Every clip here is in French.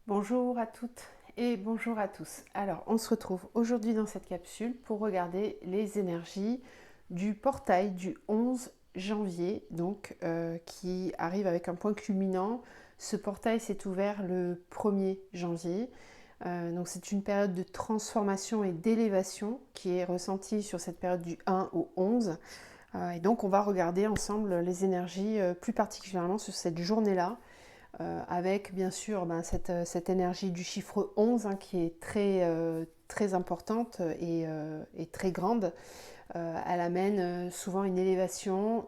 Bonjour à toutes et bonjour à tous. Alors, on se retrouve aujourd'hui dans cette capsule pour regarder les énergies du portail du 11 janvier, qui arrive avec un point culminant. Ce portail s'est ouvert le 1er janvier. Donc c'est une période de transformation et d'élévation qui est ressentie sur cette période du 1 au 11. Et donc on va regarder ensemble les énergies plus particulièrement sur cette journée-là. Avec bien sûr cette énergie du chiffre 11 qui est très importante et très grande. Elle amène souvent une élévation,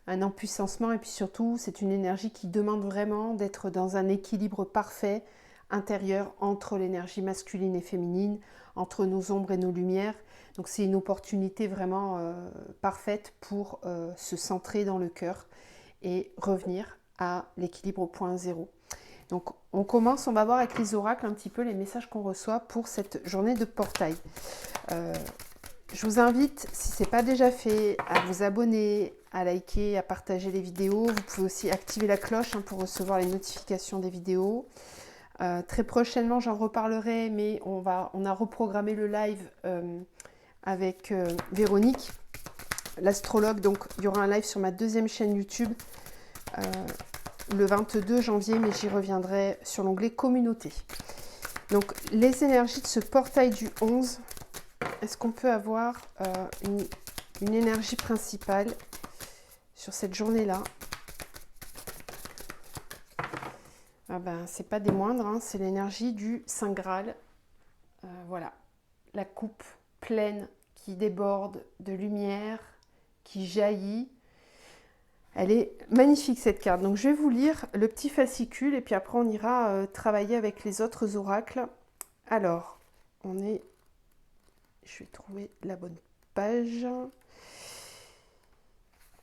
un empuissancement et puis surtout c'est une énergie qui demande vraiment d'être dans un équilibre parfait intérieur entre l'énergie masculine et féminine, entre nos ombres et nos lumières. Donc c'est une opportunité vraiment parfaite pour se centrer dans le cœur et revenir à l'équilibre au point zéro. Donc on commence, on va voir avec les oracles un petit peu les messages qu'on reçoit pour cette journée de portail. Je vous invite, si ce n'est pas déjà fait, à vous abonner, à liker, à partager les vidéos. Vous pouvez aussi activer la cloche pour recevoir les notifications des vidéos. Très prochainement, j'en reparlerai, mais on a reprogrammé le live avec Véronique, l'astrologue. Donc il y aura un live sur ma deuxième chaîne YouTube le 22 janvier, mais j'y reviendrai sur l'onglet communauté. Donc les énergies de ce portail du 11, est-ce qu'on peut avoir une énergie principale sur cette journée-là? C'est pas des moindres, c'est l'énergie du Saint Graal. Voilà, la coupe pleine qui déborde de lumière, qui jaillit. Elle est magnifique cette carte. Donc je vais vous lire le petit fascicule et puis après on ira travailler avec les autres oracles. Alors, je vais trouver la bonne page.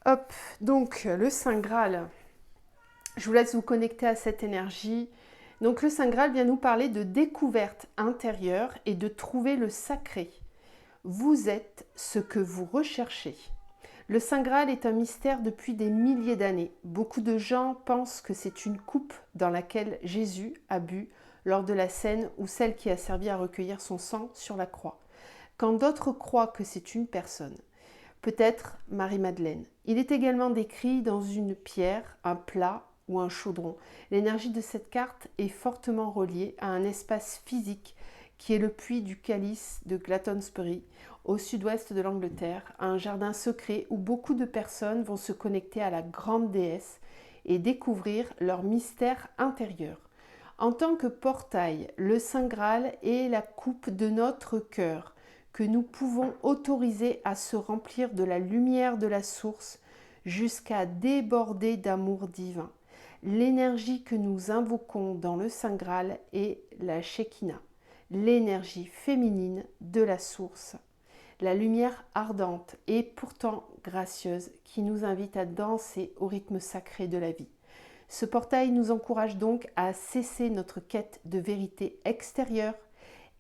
Hop, donc le Saint Graal. Je vous laisse vous connecter à cette énergie. Donc le Saint Graal vient nous parler de découverte intérieure et de trouver le sacré. Vous êtes ce que vous recherchez. Le Saint Graal est un mystère depuis des milliers d'années. Beaucoup de gens pensent que c'est une coupe dans laquelle Jésus a bu lors de la scène ou celle qui a servi à recueillir son sang sur la croix. Quand d'autres croient que c'est une personne, peut-être Marie-Madeleine. Il est également décrit dans une pierre, un plat ou un chaudron. L'énergie de cette carte est fortement reliée à un espace physique qui est le puits du Calice de Glastonbury, au sud-ouest de l'Angleterre, un jardin secret où beaucoup de personnes vont se connecter à la grande déesse et découvrir leur mystère intérieur. En tant que portail, le Saint Graal est la coupe de notre cœur que nous pouvons autoriser à se remplir de la lumière de la source jusqu'à déborder d'amour divin. L'énergie que nous invoquons dans le Saint Graal est la Shekinah, l'énergie féminine de la source. La lumière ardente et pourtant gracieuse qui nous invite à danser au rythme sacré de la vie. Ce portail nous encourage donc à cesser notre quête de vérité extérieure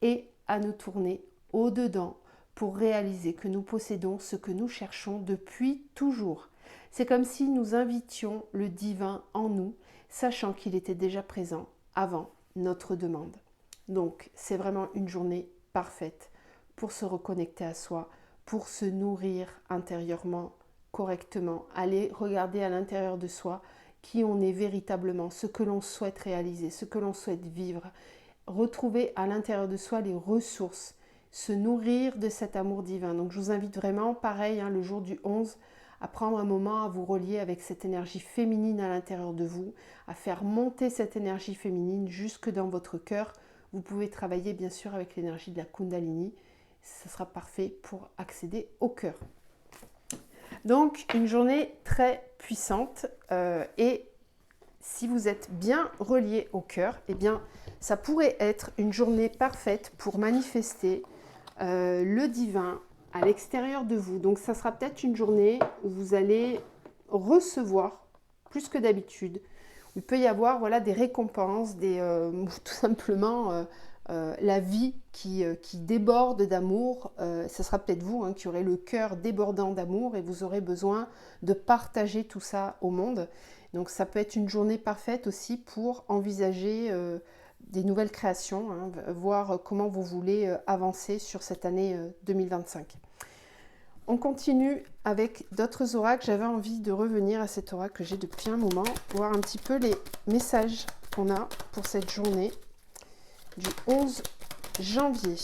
et à nous tourner au-dedans pour réaliser que nous possédons ce que nous cherchons depuis toujours. C'est comme si nous invitions le divin en nous, sachant qu'il était déjà présent avant notre demande. Donc c'est vraiment une journée parfaite pour se reconnecter à soi, pour se nourrir intérieurement correctement, aller regarder à l'intérieur de soi qui on est véritablement, ce que l'on souhaite réaliser, ce que l'on souhaite vivre, retrouver à l'intérieur de soi les ressources, se nourrir de cet amour divin. Donc je vous invite vraiment, pareil, le jour du 11, à prendre un moment à vous relier avec cette énergie féminine à l'intérieur de vous, à faire monter cette énergie féminine jusque dans votre cœur. Vous pouvez travailler bien sûr avec l'énergie de la Kundalini. Ce sera parfait pour accéder au cœur. Donc une journée très puissante et si vous êtes bien relié au cœur, eh bien ça pourrait être une journée parfaite pour manifester le divin à l'extérieur de vous. Donc ça sera peut-être une journée où vous allez recevoir plus que d'habitude. Il peut y avoir des récompenses, tout simplement la vie qui déborde d'amour. Ce sera peut-être vous qui aurez le cœur débordant d'amour et vous aurez besoin de partager tout ça au monde. Donc ça peut être une journée parfaite aussi pour envisager des nouvelles créations, voir comment vous voulez avancer sur cette année 2025. On continue avec d'autres oracles. J'avais envie de revenir à cet oracle que j'ai depuis un moment, voir un petit peu les messages qu'on a pour cette journée du 11 janvier.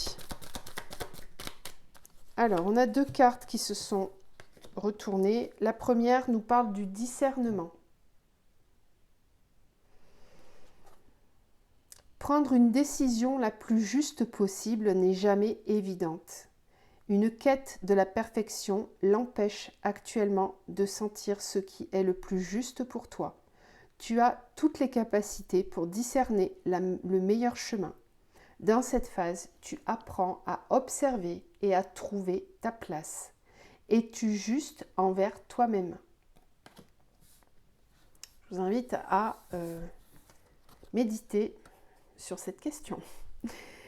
Alors, on a deux cartes qui se sont retournées. La première nous parle du discernement. Prendre une décision la plus juste possible n'est jamais évidente. Une quête de la perfection l'empêche actuellement de sentir ce qui est le plus juste pour toi. Tu as toutes les capacités pour discerner le meilleur chemin. Dans cette phase, tu apprends à observer et à trouver ta place. Es-tu juste envers toi-même? Je vous invite à méditer sur cette question.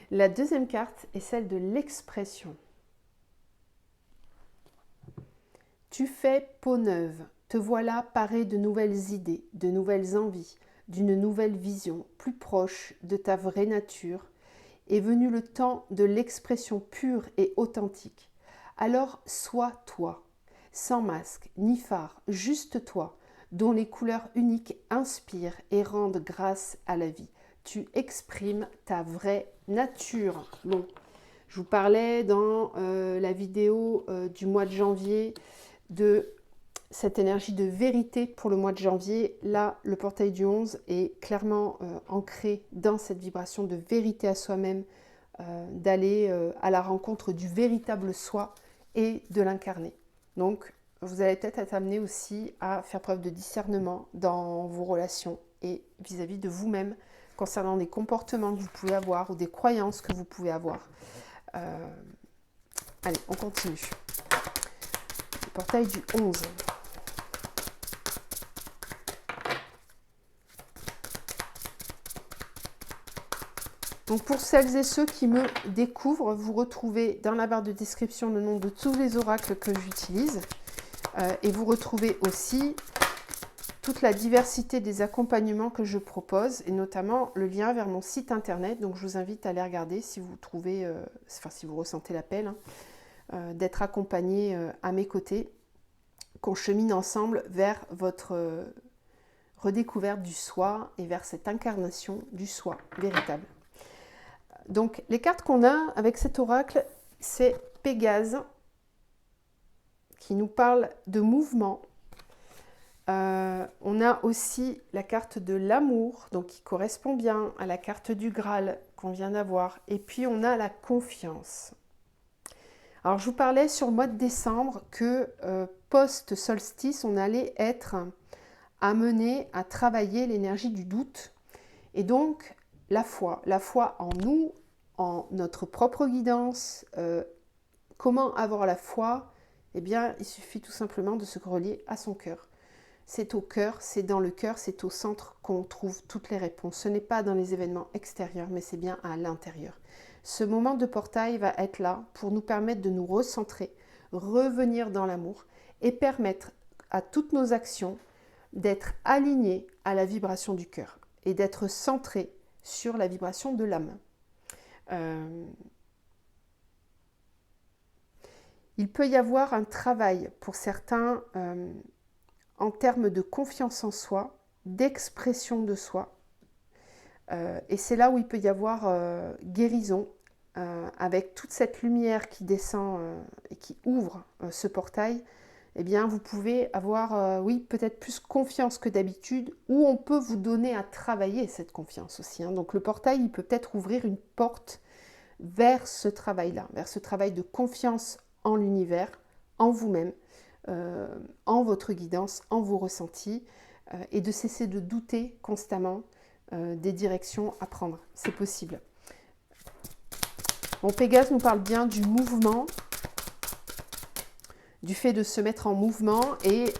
La deuxième carte est celle de l'expression. Tu fais peau neuve, te voilà paré de nouvelles idées, de nouvelles envies, d'une nouvelle vision, plus proche de ta vraie nature. Est venu le temps de l'expression pure et authentique. Alors sois toi, sans masque ni phare, juste toi, dont les couleurs uniques inspirent et rendent grâce à la vie. Tu exprimes ta vraie nature. Bon, je vous parlais dans la vidéo du mois de janvier de cette énergie de vérité pour le mois de janvier. Là, le portail du 11 est clairement ancré dans cette vibration de vérité à soi-même, d'aller à la rencontre du véritable soi et de l'incarner. Donc, vous allez peut-être être amené aussi à faire preuve de discernement dans vos relations et vis-à-vis de vous-même concernant des comportements que vous pouvez avoir ou des croyances que vous pouvez avoir. Allez, on continue. Le portail du 11. Donc pour celles et ceux qui me découvrent, vous retrouvez dans la barre de description le nom de tous les oracles que j'utilise. Et vous retrouvez aussi toute la diversité des accompagnements que je propose, et notamment le lien vers mon site internet. Donc je vous invite à aller regarder si vous trouvez, si vous ressentez l'appel, d'être accompagné à mes côtés, qu'on chemine ensemble vers votre redécouverte du soi et vers cette incarnation du soi véritable. Donc les cartes qu'on a avec cet oracle, c'est Pégase, qui nous parle de mouvement. On a aussi la carte de l'amour, donc qui correspond bien à la carte du Graal qu'on vient d'avoir. Et puis on a la confiance. Alors je vous parlais sur le mois de décembre que post-solstice, on allait être amené à travailler l'énergie du doute. Et donc la foi en nous, en notre propre guidance. Comment avoir la foi? Eh bien, il suffit tout simplement de se relier à son cœur. C'est au cœur, c'est dans le cœur, c'est au centre qu'on trouve toutes les réponses. Ce n'est pas dans les événements extérieurs, mais c'est bien à l'intérieur. Ce moment de portail va être là pour nous permettre de nous recentrer, revenir dans l'amour et permettre à toutes nos actions d'être alignées à la vibration du cœur et d'être centrées sur la vibration de l'âme. Il peut y avoir un travail pour certains en termes de confiance en soi, d'expression de soi. Et c'est là où il peut y avoir guérison, avec toute cette lumière qui descend et qui ouvre ce portail. Eh bien, vous pouvez avoir, oui, peut-être plus confiance que d'habitude, ou on peut vous donner à travailler cette confiance aussi. Donc le portail, il peut peut-être ouvrir une porte vers ce travail-là, vers ce travail de confiance en l'univers, en vous-même, en votre guidance, en vos ressentis, et de cesser de douter constamment des directions à prendre. C'est possible. Bon, Pégase nous parle bien du mouvement, du fait de se mettre en mouvement. Et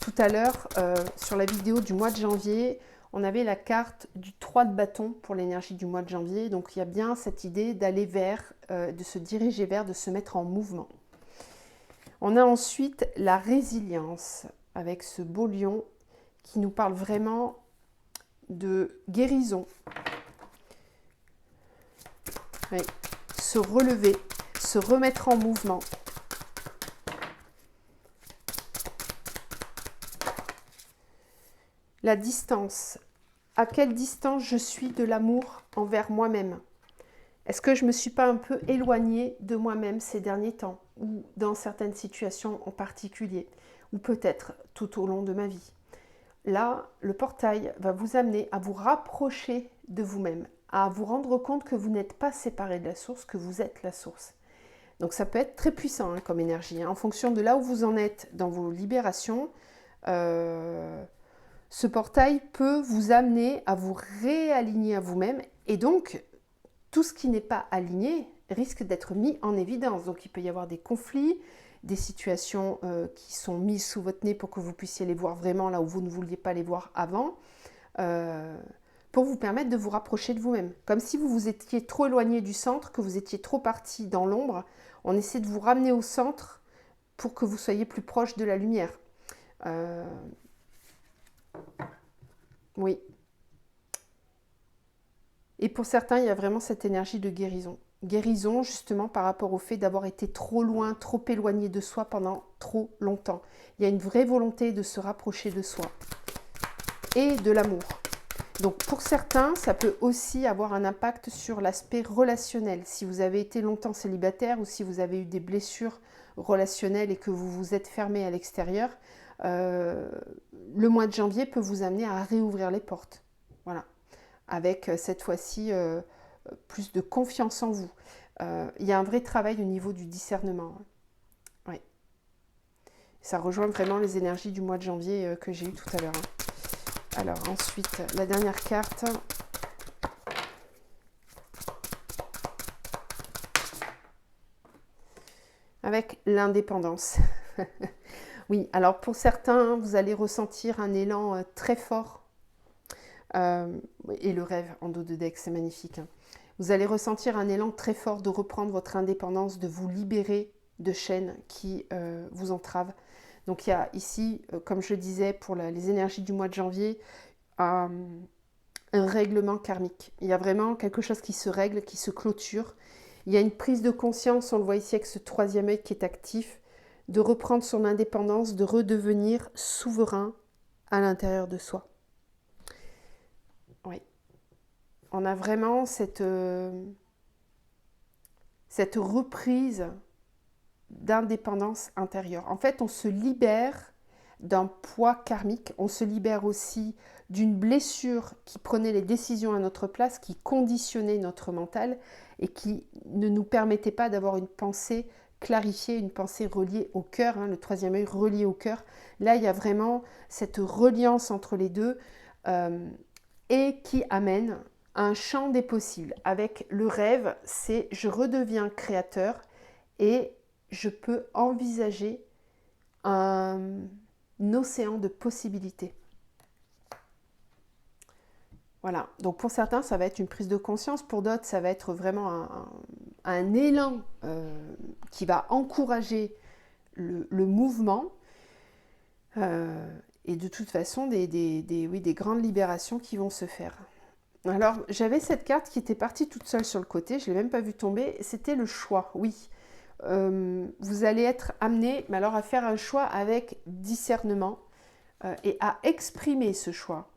tout à l'heure, sur la vidéo du mois de janvier, on avait la carte du 3 de bâton pour l'énergie du mois de janvier. Donc il y a bien cette idée d'aller vers, de se diriger vers, de se mettre en mouvement. On a ensuite la résilience avec ce beau lion qui nous parle vraiment de guérison. Oui. Se relever, se remettre en mouvement. La distance. À quelle distance je suis de l'amour envers moi-même? Est-ce que je ne me suis pas un peu éloignée de moi-même ces derniers temps, ou dans certaines situations en particulier, ou peut-être tout au long de ma vie? Là, le portail va vous amener à vous rapprocher de vous-même, à vous rendre compte que vous n'êtes pas séparé de la source, que vous êtes la source. Donc ça peut être très puissant hein, comme énergie, hein, en fonction de là où vous en êtes dans vos libérations. Ce portail peut vous amener à vous réaligner à vous-même et donc tout ce qui n'est pas aligné risque d'être mis en évidence. Donc il peut y avoir des conflits, des situations qui sont mises sous votre nez pour que vous puissiez les voir vraiment là où vous ne vouliez pas les voir avant, pour vous permettre de vous rapprocher de vous-même. Comme si vous vous étiez trop éloigné du centre, que vous étiez trop parti dans l'ombre, on essaie de vous ramener au centre pour que vous soyez plus proche de la lumière. Oui. Et pour certains, il y a vraiment cette énergie de guérison. Guérison justement par rapport au fait d'avoir été trop loin, trop éloigné de soi pendant trop longtemps. Il y a une vraie volonté de se rapprocher de soi et de l'amour. Donc pour certains, ça peut aussi avoir un impact sur l'aspect relationnel. Si vous avez été longtemps célibataire ou si vous avez eu des blessures relationnelles et que vous vous êtes fermé à l'extérieur, le mois de janvier peut vous amener à réouvrir les portes. Voilà. Avec cette fois-ci plus de confiance en vous. Il y a un vrai travail au niveau du discernement. Ouais. Ça rejoint vraiment les énergies du mois de janvier que j'ai eu tout à l'heure. Alors ensuite, la dernière carte. Avec l'indépendance. Oui, alors pour certains, vous allez ressentir un élan très fort. Et le rêve en dos de deck, c'est magnifique. Hein. Vous allez ressentir un élan très fort de reprendre votre indépendance, de vous libérer de chaînes qui vous entravent. Donc il y a ici, comme je le disais, pour les énergies du mois de janvier, un règlement karmique. Il y a vraiment quelque chose qui se règle, qui se clôture. Il y a une prise de conscience, on le voit ici avec ce troisième œil qui est actif, de reprendre son indépendance, de redevenir souverain à l'intérieur de soi. Oui. On a vraiment cette reprise d'indépendance intérieure. En fait, on se libère d'un poids karmique, on se libère aussi d'une blessure qui prenait les décisions à notre place, qui conditionnait notre mental et qui ne nous permettait pas d'avoir une pensée clarifiée, une pensée reliée au cœur, hein, le troisième œil relié au cœur. Là, il y a vraiment cette reliance entre les deux et qui amène un champ des possibles. Avec le rêve, c'est je redeviens créateur et je peux envisager un océan de possibilités. Voilà, donc pour certains, ça va être une prise de conscience, pour d'autres, ça va être vraiment un élan qui va encourager le mouvement et de toute façon des grandes libérations qui vont se faire. Alors, j'avais cette carte qui était partie toute seule sur le côté, je ne l'ai même pas vue tomber, c'était le choix, oui. Vous allez être amené, mais alors à faire un choix avec discernement et à exprimer ce choix.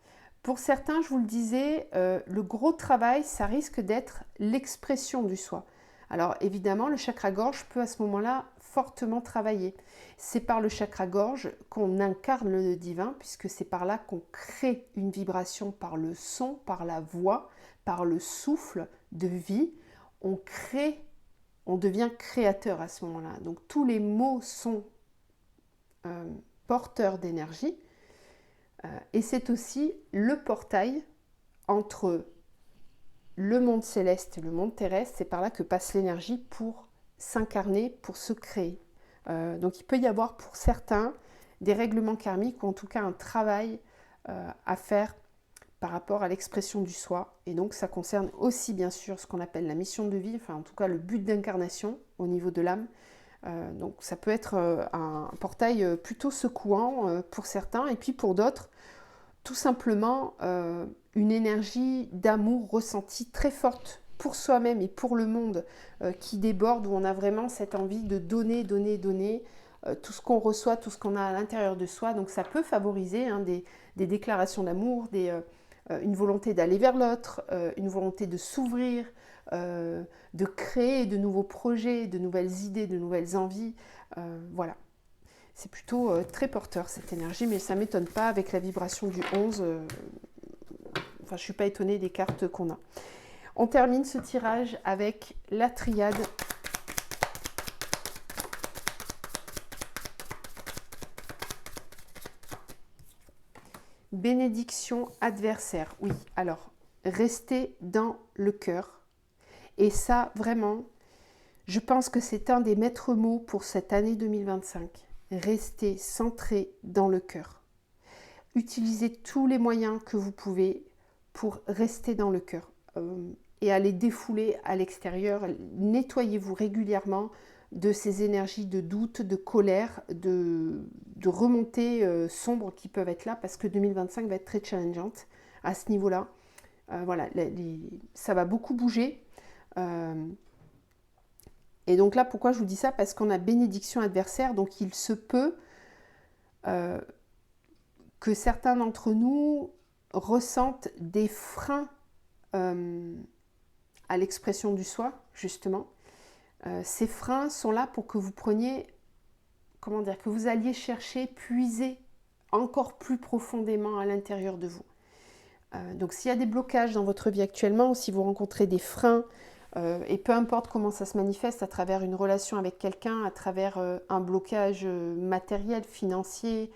Pour certains, je vous le disais, le gros travail, ça risque d'être l'expression du soi. Alors évidemment, le chakra-gorge peut à ce moment-là fortement travailler. C'est par le chakra-gorge qu'on incarne le divin, puisque c'est par là qu'on crée une vibration par le son, par la voix, par le souffle de vie. On crée, on devient créateur à ce moment-là. Donc tous les mots sont porteurs d'énergie. Et c'est aussi le portail entre le monde céleste et le monde terrestre. C'est par là que passe l'énergie pour s'incarner, pour se créer. Donc il peut y avoir pour certains des règlements karmiques ou en tout cas un travail à faire par rapport à l'expression du soi. Et donc ça concerne aussi bien sûr ce qu'on appelle la mission de vie, enfin en tout cas le but d'incarnation au niveau de l'âme. Donc ça peut être un portail plutôt secouant pour certains, et puis pour d'autres, tout simplement une énergie d'amour ressentie très forte pour soi-même et pour le monde qui déborde, où on a vraiment cette envie de donner, donner, donner tout ce qu'on reçoit, tout ce qu'on a à l'intérieur de soi. Donc ça peut favoriser des déclarations d'amour, une volonté d'aller vers l'autre, une volonté de s'ouvrir, de créer de nouveaux projets, de nouvelles idées, de nouvelles envies. Voilà. C'est plutôt très porteur cette énergie, mais ça ne m'étonne pas avec la vibration du 11. Enfin, je ne suis pas étonnée des cartes qu'on a. On termine ce tirage avec la triade. Bénédiction adversaire. Oui, alors, restez dans le cœur. Et ça, vraiment, je pense que c'est un des maîtres mots pour cette année 2025. Restez centré dans le cœur. Utilisez tous les moyens que vous pouvez pour rester dans le cœur et aller défouler à l'extérieur. Nettoyez-vous régulièrement de ces énergies de doute, de colère, de remontées sombres qui peuvent être là, parce que 2025 va être très challengeante à ce niveau-là. Voilà, ça va beaucoup bouger. Et donc là, pourquoi je vous dis ça? Parce qu'on a bénédiction adversaire, donc il se peut que certains d'entre nous ressentent des freins à l'expression du soi, justement. Ces freins sont là pour que vous preniez, comment dire, que vous alliez chercher, puiser encore plus profondément à l'intérieur de vous. Donc s'il y a des blocages dans votre vie actuellement, ou si vous rencontrez des freins, et peu importe comment ça se manifeste, à travers une relation avec quelqu'un, à travers un blocage matériel, financier,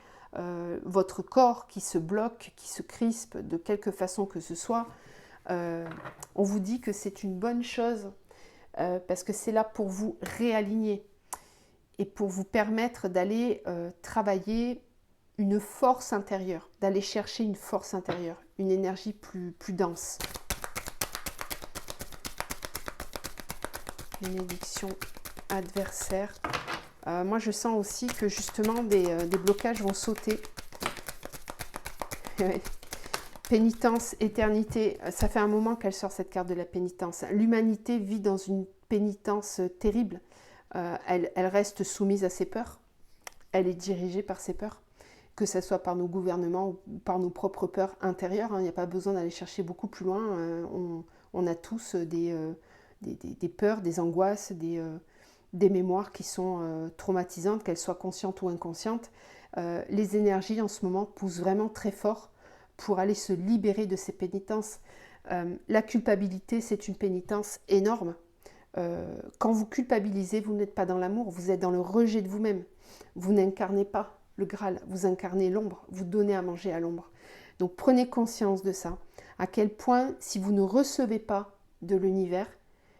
votre corps qui se bloque, qui se crispe de quelque façon que ce soit, on vous dit que c'est une bonne chose parce que c'est là pour vous réaligner et pour vous permettre d'aller travailler une force intérieure, d'aller chercher une force intérieure, une énergie plus dense. Bénédiction adversaire. Moi, je sens aussi que justement des blocages vont sauter. Pénitence, éternité. Ça fait un moment qu'elle sort cette carte de la pénitence. L'humanité vit dans une pénitence terrible. Elle reste soumise à ses peurs. Elle est dirigée par ses peurs, que ce soit par nos gouvernements ou par nos propres peurs intérieures. Il n'y a pas besoin d'aller chercher beaucoup plus loin. On a tous des peurs, des angoisses, des mémoires qui sont traumatisantes, qu'elles soient conscientes ou inconscientes. Les énergies en ce moment poussent vraiment très fort pour aller se libérer de ces pénitences. La culpabilité, c'est une pénitence énorme. Quand vous culpabilisez, vous n'êtes pas dans l'amour, vous êtes dans le rejet de vous-même. Vous n'incarnez pas le Graal, vous incarnez l'ombre, vous donnez à manger à l'ombre. Donc prenez conscience de ça. À quel point, si vous ne recevez pas de l'univers,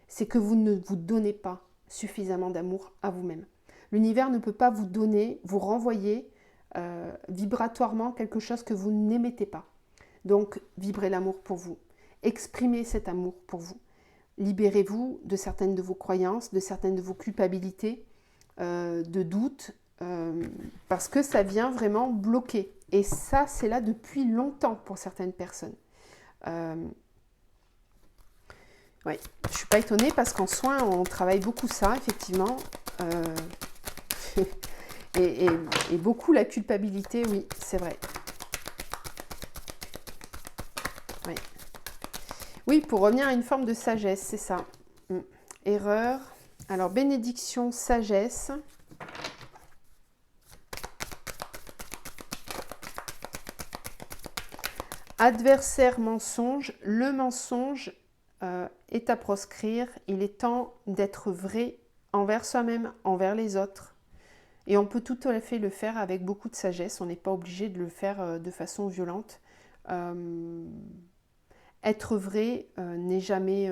c'est que vous ne vous donnez pas suffisamment d'amour à vous-même. L'univers ne peut pas vous donner, vous renvoyer vibratoirement quelque chose que vous n'émettez pas. Donc, vibrez l'amour pour vous. Exprimez cet amour pour vous. Libérez-vous de certaines de vos croyances, de certaines de vos culpabilités, de doutes, parce que ça vient vraiment bloquer. Et ça, c'est là depuis longtemps pour certaines personnes. Ouais, je ne suis pas étonnée parce qu'en soins, on travaille beaucoup ça, effectivement. Et beaucoup la culpabilité, oui, c'est vrai. Oui. Oui, pour revenir à une forme de sagesse, c'est ça. Erreur. Alors, bénédiction, sagesse. Adversaire, mensonge. Le mensonge est à proscrire. Il est temps d'être vrai envers soi-même, envers les autres. Et on peut tout à fait le faire avec beaucoup de sagesse. On n'est pas obligé de le faire de façon violente. Être vrai n'est jamais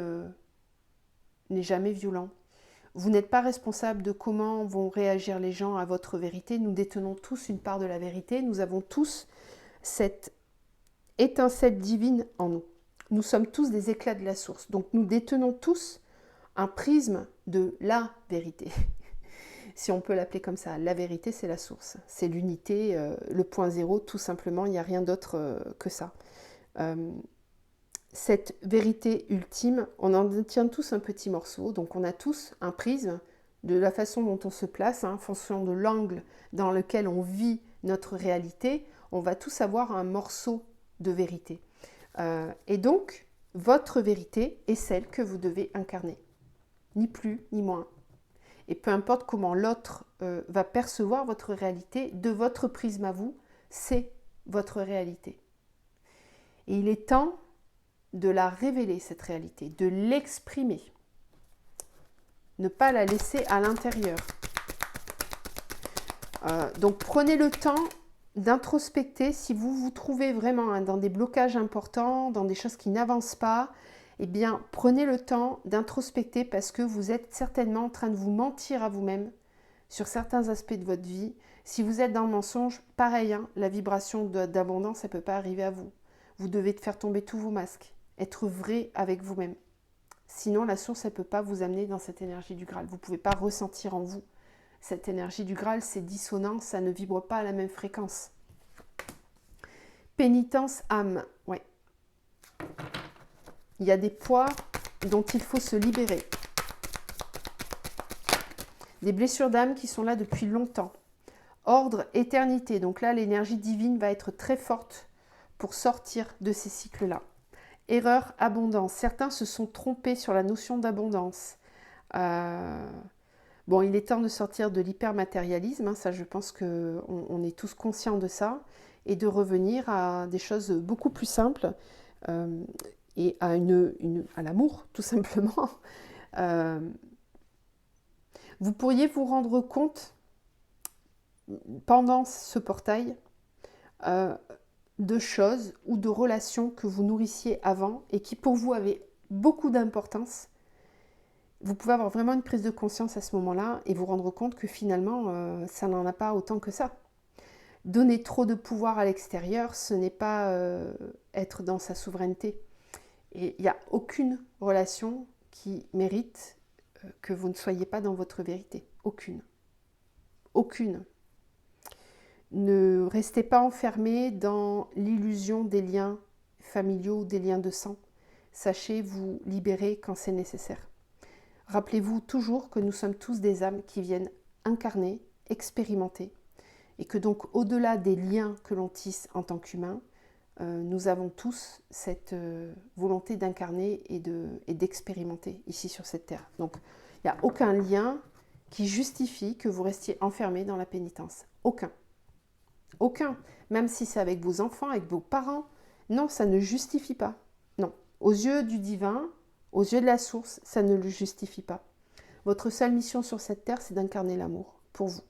violent. Vous n'êtes pas responsable de comment vont réagir les gens à votre vérité. Nous détenons tous une part de la vérité. Nous avons tous cette étincelle divine en nous. Nous sommes tous des éclats de la source. Donc nous détenons tous un prisme de la vérité. Si on peut l'appeler comme ça. La vérité, c'est la source. C'est l'unité, le point zéro, tout simplement. Il n'y a rien d'autre que ça. Cette vérité ultime, on en détient tous un petit morceau. Donc on a tous un prisme de la façon dont on se place, en fonction de l'angle dans lequel on vit notre réalité. On va tous avoir un morceau de vérité. Et donc, votre vérité est celle que vous devez incarner. Ni plus, ni moins. Et peu importe comment l'autre va percevoir votre réalité, de votre prisme à vous, c'est votre réalité. Et il est temps de la révéler, cette réalité, de l'exprimer. Ne pas la laisser à l'intérieur. Donc prenez le temps d'introspecter si vous vous trouvez vraiment dans des blocages importants, dans des choses qui n'avancent pas. Eh bien, prenez le temps d'introspecter parce que vous êtes certainement en train de vous mentir à vous-même sur certains aspects de votre vie. Si vous êtes dans le mensonge, pareil, la vibration d'abondance, ça ne peut pas arriver à vous. Vous devez faire tomber tous vos masques, être vrai avec vous-même. Sinon, la source, elle ne peut pas vous amener dans cette énergie du Graal. Vous ne pouvez pas ressentir en vous. Cette énergie du Graal, c'est dissonant, ça ne vibre pas à la même fréquence. Pénitence, âme, ouais. Il y a des poids dont il faut se libérer. Des blessures d'âme qui sont là depuis longtemps. Ordre, éternité. Donc là, l'énergie divine va être très forte pour sortir de ces cycles-là. Erreur, abondance. Certains se sont trompés sur la notion d'abondance. Bon, il est temps de sortir de l'hypermatérialisme, ça je pense qu'on est tous conscients de ça, et de revenir à des choses beaucoup plus simples et à l'amour, tout simplement. Vous pourriez vous rendre compte, pendant ce portail, de choses ou de relations que vous nourrissiez avant et qui pour vous avaient beaucoup d'importance. Vous pouvez avoir vraiment une prise de conscience à ce moment-là et vous rendre compte que finalement, ça n'en a pas autant que ça. Donner trop de pouvoir à l'extérieur, ce n'est pas être dans sa souveraineté. Et il n'y a aucune relation qui mérite que vous ne soyez pas dans votre vérité. Aucune. Aucune. Ne restez pas enfermé dans l'illusion des liens familiaux ou des liens de sang. Sachez vous libérer quand c'est nécessaire. Rappelez-vous toujours que nous sommes tous des âmes qui viennent incarner, expérimenter, et que donc au-delà des liens que l'on tisse en tant qu'humain, nous avons tous cette volonté d'incarner et d'expérimenter ici sur cette terre. Donc il n'y a aucun lien qui justifie que vous restiez enfermé dans la pénitence. Aucun. Aucun. Même si c'est avec vos enfants, avec vos parents. Non, ça ne justifie pas. Non. Aux yeux du divin, aux yeux de la source, ça ne le justifie pas. Votre seule mission sur cette terre, c'est d'incarner l'amour pour vous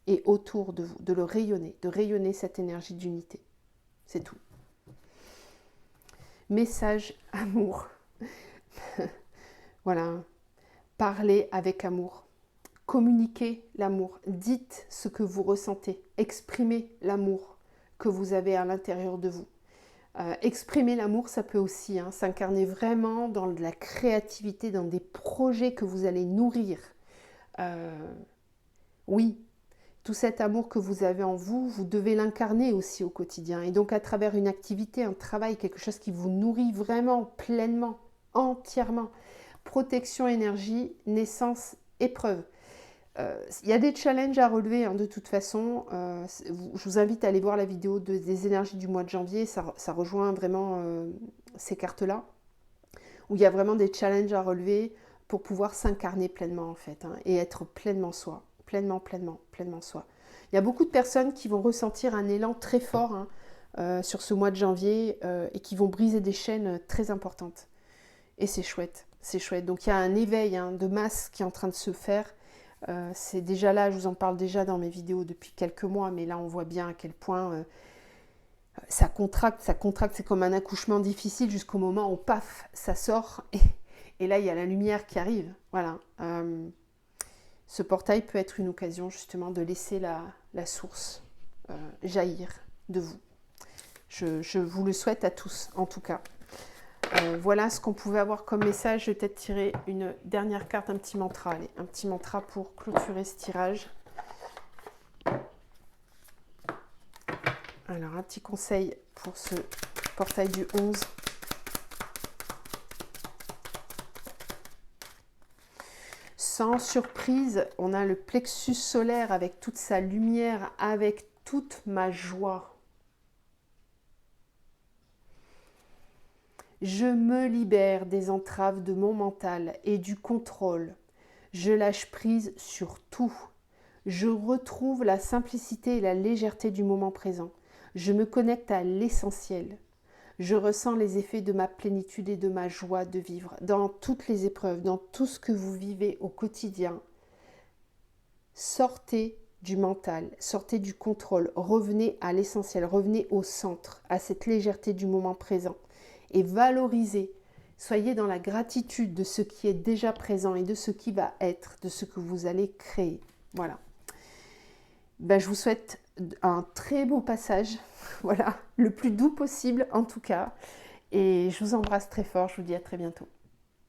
et autour de vous, de le rayonner, de rayonner cette énergie d'unité. C'est tout. Message amour. Voilà. Parlez avec amour. Communiquez l'amour. Dites ce que vous ressentez. Exprimez l'amour que vous avez à l'intérieur de vous. Exprimer l'amour, ça peut aussi s'incarner vraiment dans de la créativité, dans des projets que vous allez nourrir. Oui, tout cet amour que vous avez en vous, vous devez l'incarner aussi au quotidien. Et donc à travers une activité, un travail, quelque chose qui vous nourrit vraiment, pleinement, entièrement. Protection, énergie, naissance, épreuve. Il y a des challenges à relever de toute façon. Je vous invite à aller voir la vidéo des énergies du mois de janvier. Ça rejoint vraiment ces cartes-là, où il y a vraiment des challenges à relever pour pouvoir s'incarner pleinement en fait, et être pleinement soi, pleinement soi. Il y a beaucoup de personnes qui vont ressentir un élan très fort sur ce mois de janvier et qui vont briser des chaînes très importantes. Et c'est chouette, c'est chouette. Donc il y a un éveil de masse qui est en train de se faire. C'est déjà là, je vous en parle déjà dans mes vidéos depuis quelques mois, mais là on voit bien à quel point ça contracte, c'est comme un accouchement difficile jusqu'au moment où paf, ça sort et là il y a la lumière qui arrive. Voilà. Ce portail peut être une occasion justement de laisser la source jaillir de vous. Je vous le souhaite à tous, en tout cas. Voilà ce qu'on pouvait avoir comme message. Je vais peut-être tirer une dernière carte, un petit mantra. Allez, un petit mantra pour clôturer ce tirage. Alors, un petit conseil pour ce portail du 11. Sans surprise, on a le plexus solaire avec toute sa lumière, avec toute ma joie. Je me libère des entraves de mon mental et du contrôle. Je lâche prise sur tout. Je retrouve la simplicité et la légèreté du moment présent. Je me connecte à l'essentiel. Je ressens les effets de ma plénitude et de ma joie de vivre dans toutes les épreuves, dans tout ce que vous vivez au quotidien. Sortez du mental, sortez du contrôle, revenez à l'essentiel, revenez au centre, à cette légèreté du moment présent et valorisez. Soyez dans la gratitude de ce qui est déjà présent et de ce qui va être, de ce que vous allez créer. Voilà. Ben, je vous souhaite un très beau passage, voilà, le plus doux possible en tout cas. Et je vous embrasse très fort, je vous dis à très bientôt.